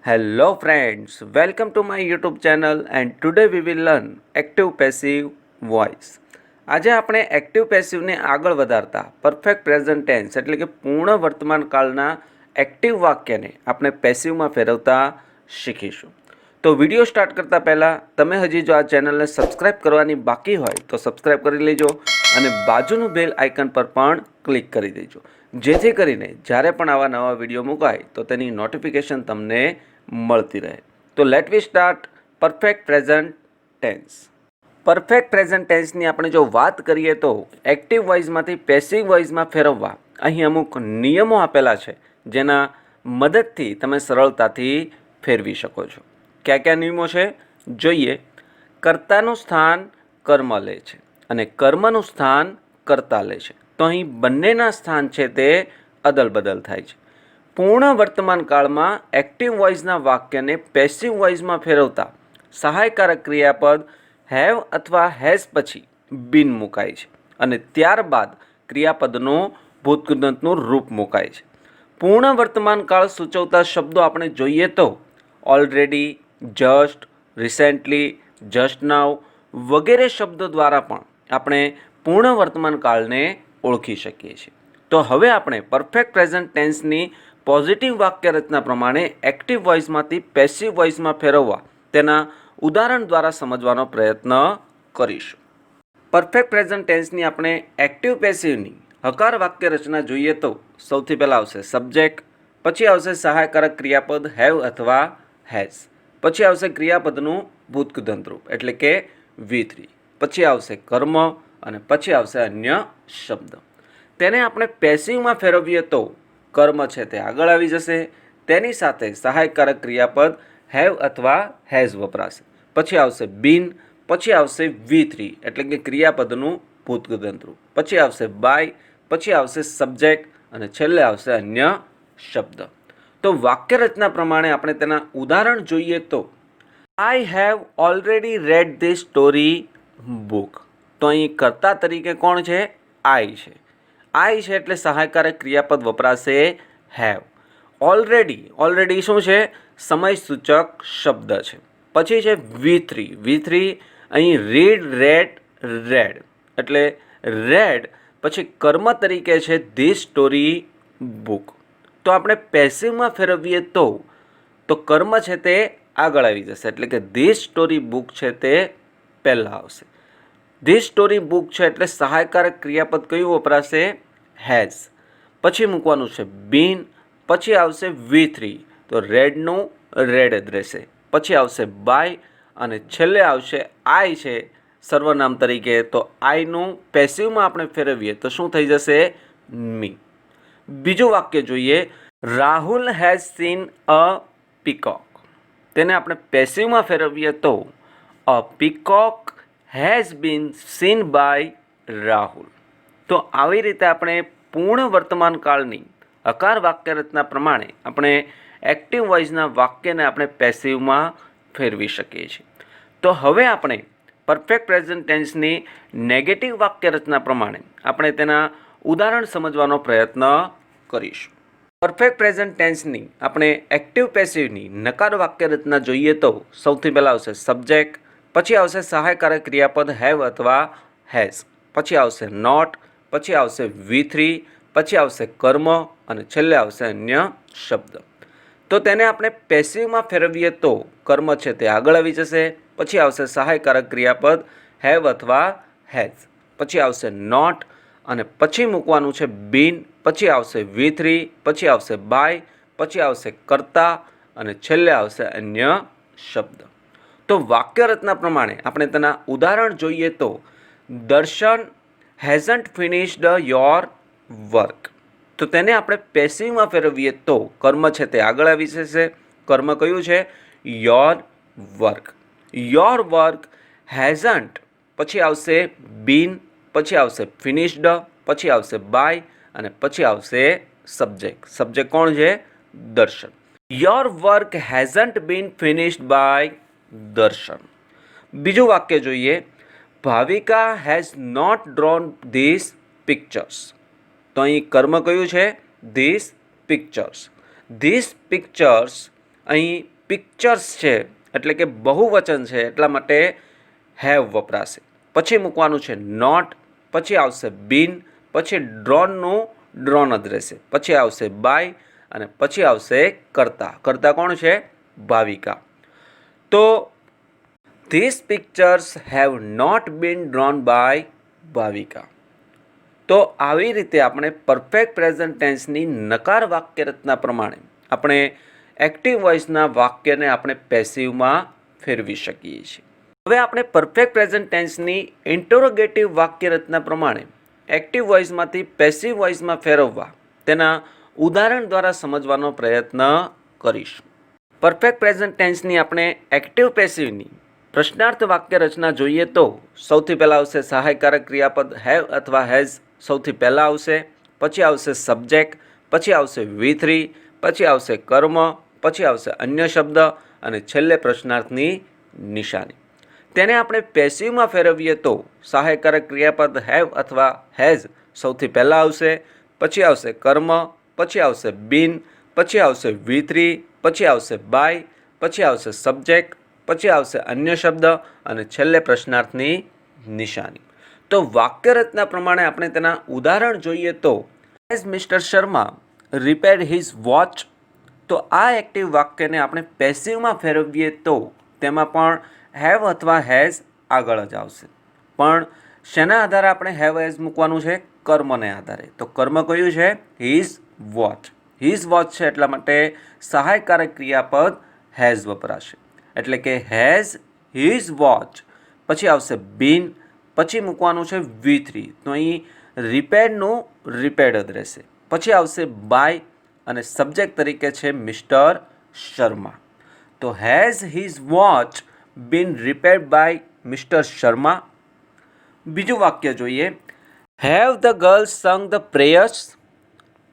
Hello friends, welcome to my YouTube channel and today we will learn active passive voice. આજે આપણે active પેસિવને આગળ વધારતા perfect present tense એટલે કે પૂર્ણ વર્તમાન કાળના એક્ટિવ વાક્યને આપણે પેસિવમાં ફેરવતા શીખીશું. તો વિડીયો સ્ટાર્ટ કરતાં પહેલાં તમે હજી જો આ ચેનલને સબસ્ક્રાઈબ કરવાની બાકી હોય તો સબસ્ક્રાઈબ કરી લેજો અને બાજુનું બેલ આઇકન પર પણ ક્લિક કરી દેજો, જેથી કરીને જ્યારે પણ આવા નવા વિડીયો મુકાય તો તેની નોટિફિકેશન તમને મળતી રહે. તો let we start perfect present tense. Perfect present ટેન્સની આપણે જો વાત કરીએ તો એક્ટિવ વોઇસમાંથી પેસિવ વોઇસમાં ફેરવવા અહીં અમુક નિયમો આપેલા છે, જેના મદદથી તમે સરળતાથી ફેરવી શકો છો. કયા કયા નિયમો છે જોઈએ. કર્તાનું સ્થાન કર્મ લે છે અને કર્મનું સ્થાન કર્તા લે છે, તો અહીં બંનેના સ્થાન છે તે અદલ બદલ થાય છે. પૂર્ણ વર્તમાન કાળમાં એક્ટિવ વોઇસના વાક્યને પેસિવ વોઇસમાં ફેરવતા સહાયકારક ક્રિયાપદ હેવ અથવા હેઝ પછી બીન મુકાય છે અને ત્યારબાદ ક્રિયાપદનું ભૂતકૃદંતનું રૂપ મુકાય છે. પૂર્ણ વર્તમાન કાળ સૂચવતા શબ્દો આપણે જોઈએ તો ઓલરેડી, જસ્ટ, રિસેન્ટલી, જસ્ટ નાવ વગેરે શબ્દો દ્વારા પણ આપણે પૂર્ણ વર્તમાન કાળને ઓળખી શકીએ છીએ. તો હવે આપણે પરફેક્ટ પ્રેઝન્ટ ટેન્સની પોઝિટિવ વાક્ય રચના પ્રમાણે એક્ટિવ વોઇસમાંથી પેસિવ વોઇસમાં ફેરવવા તેના ઉદાહરણ દ્વારા સમજવાનો પ્રયત્ન કરીશું. પરફેક્ટ પ્રેઝન્ટ ટેન્સની આપણે એક્ટિવ પેસિવની હકાર વાક્ય રચના જોઈએ તો સૌથી પહેલાં આવશે સબ્જેક્ટ, પછી આવશે સહાયકારક ક્રિયાપદ હેવ અથવા હેઝ, પછી આવશે ક્રિયાપદનું ભૂતકૃદંત રૂપ એટલે કે V3, પછી આવશે કર્મ અને પછી આવશે અન્ય શબ્દ. તેને આપણે પેસિવમાં ફેરવીએ તો કર્મ છે તે આગળ આવી જશે, તેની સાથે સહાયકારક ક્રિયાપદ હેવ અથવા હેઝ વપરાશે, પછી આવશે બીન, પછી આવશે V3 એટલે કે ક્રિયાપદનું ભૂતકૃદંત રૂપ, પછી આવશે બાય, પછી આવશે સબ્જેક્ટ અને છેલ્લે આવશે અન્ય શબ્દ. તો વાક્ય રચના પ્રમાણે આપણે તેના ઉદાહરણ જોઈએ તો I have already red this story book. તો અહીં કર્તા તરીકે કોણ છે? આઈ છે. આઈ છે એટલે સહાયકારક ક્રિયાપદ વપરાશે હેવ. ઓલરેડી શું છે? સમય સૂચક શબ્દ છે. પછી છે V3 અહીં રેડ એટલે રેડ પછી કર્મ તરીકે છે ધીસ સ્ટોરી બુક. તો આપણે પેસિવમાં ફેરવીએ તો કર્મ છે તે આગળ આવી જશે એટલે કે ધીસ સ્ટોરી બુક છે તે પહેલાં આવશે. ધીસ સ્ટોરી બુક છે એટલે સહાયકારક ક્રિયાપદ કયું વપરાશે? હેઝ. પછી મૂકવાનું છે બીન, પછી આવશે V3 તો રેડનું રેડ જ રહેશે, પછી આવશે બાય અને છેલ્લે આવશે આઈ છે સર્વનામ તરીકે, તો આઈનું પેસિવમાં આપણે ફેરવીએ તો શું થઈ જશે? મી. બીજું વાક્ય જોઈએ. Rahul has seen a peacock. તેને આપણે પેસિવમાં ફેરવીએ તો a peacock has been seen by Rahul. તો આવી રીતે આપણે પૂર્ણ વર્તમાન કાળની હકાર વાક્ય રચના પ્રમાણે આપણે એક્ટિવ વોઇસના વાક્યને આપણે પેસિવમાં ફેરવી શકીએ છીએ. તો હવે આપણે પરફેક્ટ પ્રેઝન્ટ ટેન્સની નેગેટિવ વાક્ય રચના પ્રમાણે આપણે તેના ઉદાહરણ સમજવાનો પ્રયત્ન કરીશું. પરફેક્ટ પ્રેઝન્ટ ટેન્સની આપણે એક્ટિવ પેસિવની નકાર વાક્ય રચના જોઈએ તો સૌથી પહેલાં આવશે સબ્જેક્ટ, પછી આવશે સહાયકારક ક્રિયાપદ હેવ અથવા હેઝ, પછી આવશે નોટ, પછી આવશે V3, પછી આવશે કર્મ અને છેલ્લે આવશે અન્ય શબ્દ. તો તેને આપણે પેસિવમાં ફેરવીએ તો કર્મ છે તે આગળ આવી જશે, પછી આવશે સહાયકારક ક્રિયાપદ હેવ અથવા હેઝ, પછી આવશે નોટ અને પછી મૂકવાનું છે બીન, પછી આવશે V3, પછી આવશે બાય, પછી આવશે કર્તા અને છેલ્લે આવશે અન્ય શબ્દ. તો વાક્ય રચના પ્રમાણે આપણે તેના ઉદાહરણ જોઈએ તો દર્શન હેઝન્ટ ફિનિશ્ડ યોર વર્ક. તો તેને આપણે પેસિવમાં ફેરવીએ તો કર્મ છે તે આગળ આવી જશે. કર્મ કયું છે? Your work. Your work hasn't, પછી આવશે બીન, પછી આવશે ફિનિશ્ડ, પછી આવશે બાય અને પછી આવશે સબ્જેક્ટ. સબ્જેક્ટ કોણ છે? Darshan. Your work hasn't been finished by Darshan. બીજું વાક્ય જોઈએ. Bhavika has not drawn this pictures. તો અહીં કર્મ કયું છે? This pictures. ધીસ પિક્ચર્સ અહીં પિક્ચર્સ છે એટલે કે બહુવચન છે એટલા માટે હેવ વપરાશે. પછી મૂકવાનું છે નોટ, પછી આવશે બીન, પછી ડ્રોનનું ડ્રોન જ રહેશે, પછી આવશે બાય અને પછી આવશે કરતા. કરતા કોણ છે? ભાવિકા. તો this pictures have not been drawn by Bhavika. તો આવી રીતે આપણે પરફેક્ટ પ્રેઝન્ટ ટેન્સની નકાર વાક્ય રચના પ્રમાણે આપણે એક્ટિવ વોઇસના વાક્યને આપણે પેસિવમાં ફેરવી શકીએ છીએ. હવે આપણે પરફેક્ટ પ્રેઝન્ટ ટેન્સની ઇન્ટરોગેટિવ વાક્ય રચના પ્રમાણે એક્ટિવ વોઇસમાંથી પેસિવ વોઇસમાં ફેરવવા તેના ઉદાહરણ દ્વારા સમજવાનો પ્રયત્ન કરીશું. પરફેક્ટ પ્રેઝન્ટ ટેન્સની આપણે એક્ટિવ પેસિવની પ્રશ્નાર્થ વાક્ય રચના જોઈએ તો સૌથી પહેલાં આવશે સહાયકારક ક્રિયાપદ હેવ અથવા હેઝ. સૌથી પહેલાં આવશે, પછી આવશે સબ્જેક્ટ, પછી આવશે V3, પછી આવશે કર્મ, પછી આવશે અન્ય શબ્દ અને છેલ્લે પ્રશ્નાર્થની નિશાની. તેને આપણે પેસિવમાં ફેરવીએ તો સહાયકારક ક્રિયાપદ હેવ અથવા હેઝ સૌથી પહેલાં આવશે, પછી આવશે કર્મ, પછી આવશે બીન, પછી આવશે V3, પછી આવશે બાય, પછી આવશે સબ્જેક્ટ, પછી આવશે અન્ય શબ્દ અને છેલ્લે પ્રશ્નાર્થની નિશાની. તો વાક્ય રચના પ્રમાણે આપણે તેના ઉદાહરણ જોઈએ તો as mister Sharma રિપેર્ડ his watch. તો આ એક્ટિવ વાક્યને આપણે પેસિવમાં ફેરવીએ તો તેમાં પણ હેવ અથવા હેઝ આગળ જ આવશે. પણ શેના આધારે આપણે હેવ હેઝ મૂકવાનું છે? કર્મને આધારે. તો કર્મ કયું છે? His watch. હિઝ વોચ છે એટલા માટે સહાયકારક ક્રિયાપદ હેઝ વપરાશે. એટલે કે હેઝ હિઝ વોચ, પછી આવશે બીન, પછી મૂકવાનું છે V3. તો અહીં રિપેર્ડનું રિપેર્ડ જ રહેશે. પછી આવશે બાય અને સબ્જેક્ટ તરીકે છે મિસ્ટર શર્મા. તો has his watch been repaired by mister Sharma. બીજું વાક્ય જોઈએ, have the girls sung the prayers.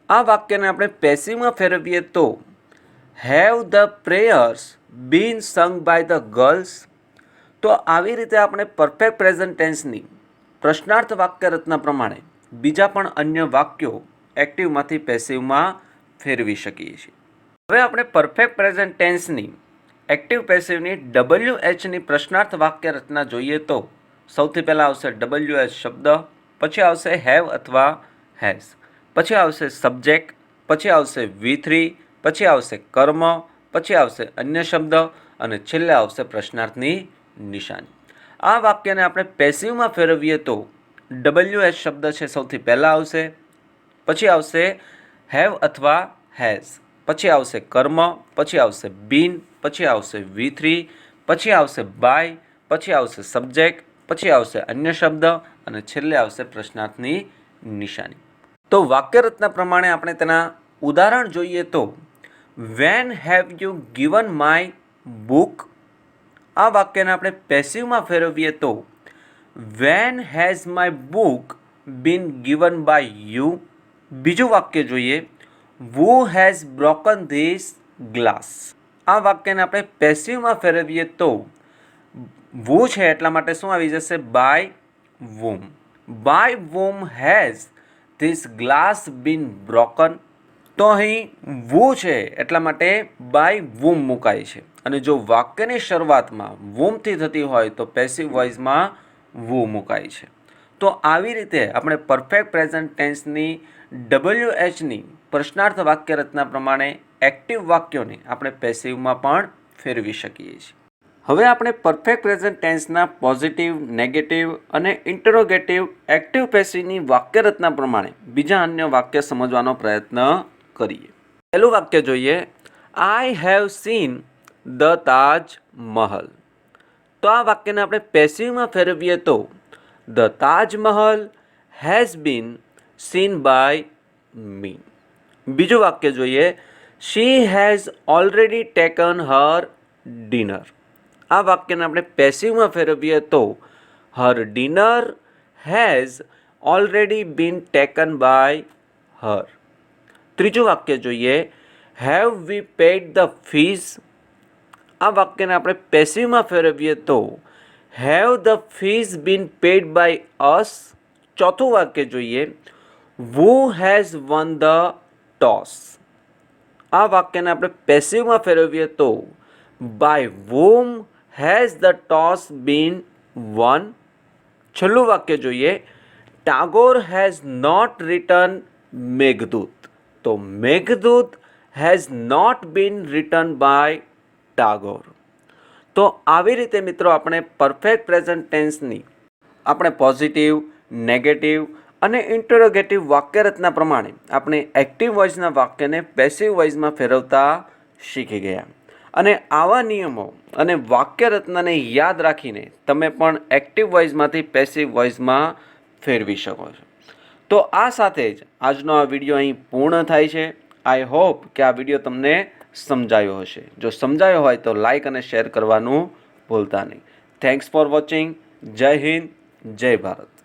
આ વાક્યને આપણે પેસિવમાં ફેરવીએ તો હેવ ધ પ્રેયર્સ બીન સંગ બાય ધ ગર્લ્સ. તો આવી રીતે આપણે પરફેક્ટ પ્રેઝન્ટ ટેન્સની પ્રશ્નાર્થ વાક્ય રચના પ્રમાણે બીજા પણ અન્ય વાક્યો એક્ટિવમાંથી પેસિવમાં ફેરવી શકીએ છીએ. હવે આપણે પરફેક્ટ પ્રેઝન્ટ ટેન્સની એક્ટિવ પેસિવની WHની પ્રશ્નાર્થ વાક્ય રચના જોઈએ તો સૌથી પહેલાં આવશે WH શબ્દ, પછી આવશે હેવ અથવા હેઝ, પછી આવશે સબ્જેક્ટ, પછી આવશે V3, પછી આવશે કર્મ, પછી આવશે અન્ય શબ્દ અને છેલ્લે આવશે પ્રશ્નાર્થની નિશાની. આ વાક્યને આપણે પેસિવમાં ફેરવીએ તો WH શબ્દ છે સૌથી પહેલાં આવશે, પછી આવશે હેવ અથવા હેઝ, પછી આવશે કર્મ, પછી આવશે બીન, પછી આવશે V3, પછી આવશે બાય, પછી આવશે સબ્જેક્ટ, પછી આવશે અન્ય શબ્દ અને છેલ્લે આવશે પ્રશ્નાર્થની નિશાની. તો વાક્ય રચના પ્રમાણે આપણે તેના ઉદાહરણ જોઈએ તો when have you given my book. આ વાક્યને આપણે પેસિવમાં ફેરવીએ તો when has my book been given by you. બીજું વાક્ય જોઈએ, who has broken this glass. આ વાક્યને આપણે પેસિવમાં ફેરવીએ તો વુ છે એટલા માટે શું આવી જશે? By whom. By whom has this glass been broken. તો અહીં વુ છે એટલા માટે બાય વુમ મુકાય છે અને જો વાક્યની શરૂઆતમાં વુમથી થતી હોય તો પેસિવ વોઇસમાં વુ મુકાય છે. તો આવી રીતે આપણે પરફેક્ટ પ્રેઝન્ટ ટેન્સની WHની પ્રશ્નાર્થ વાક્ય રચના પ્રમાણે એક્ટિવ વાક્યોને આપણે પેસિવમાં પણ ફેરવી શકીએ છીએ. હવે આપણે પરફેક્ટ પ્રેઝન્ટ ટેન્સના પોઝિટિવ, નેગેટિવ અને ઇન્ટરોગેટિવ એક્ટિવ પેસિવની વાક્ય રચના પ્રમાણે બીજા અન્ય વાક્ય સમજવાનો પ્રયત્ન કરીએ. પહેલું વાક્ય જોઈએ, I have seen the Taj Mahal. તો આ વાક્યને આપણે પેસિવમાં ફેરવીએ તો the Taj Mahal has been seen by me. બીજું વાક્ય જોઈએ, she has already taken her dinner. આ વાક્યને આપણે પેસિવમાં ફેરવીએ તો her dinner has already been taken by her. ત્રીજું વાક્ય જોઈએ, have we paid the fees. આ વાક્યને આપણે પેસિવમાં ફેરવીએ તો have the fees been paid by us. ચોથું વાક્ય જોઈએ, who has won the toss. આ વાક્યને આપણે પેસિવમાં ફેરવીએ તો by whom has the toss been won. છેલ્લું વાક્ય જોઈએ. Tagore has not written Meghdoot. તો Meghdoot has not been written by Tagore. તો આવી રીતે મિત્રો આપણે પરફેક્ટ પ્રેઝન્ટ ટેન્સની આપણે પોઝિટિવ, નેગેટિવ અને ઇન્ટરોગેટિવ વાક્યરચના પ્રમાણે આપણે એક્ટિવ વોઇસના વાક્યને પેસિવ વોઇસમાં ફેરવતા શીખી ગયા. અને આવા નિયમો અને વાક્યરચનાને યાદ રાખીને તમે પણ એક્ટિવ વોઇસમાંથી પેસિવ વોઇસમાં ફેરવી શકો છો. તો આ સાથે જ આજનો આ વિડીયો અહીં પૂર્ણ થાય છે. આઈ હોપ કે આ વિડીયો તમને સમજાયો હશે. જો સમજાયો હોય તો લાઈક અને શેર કરવાનું ભૂલતા નહીં. Thanks for watching. જય હિન્દ, જય ભારત.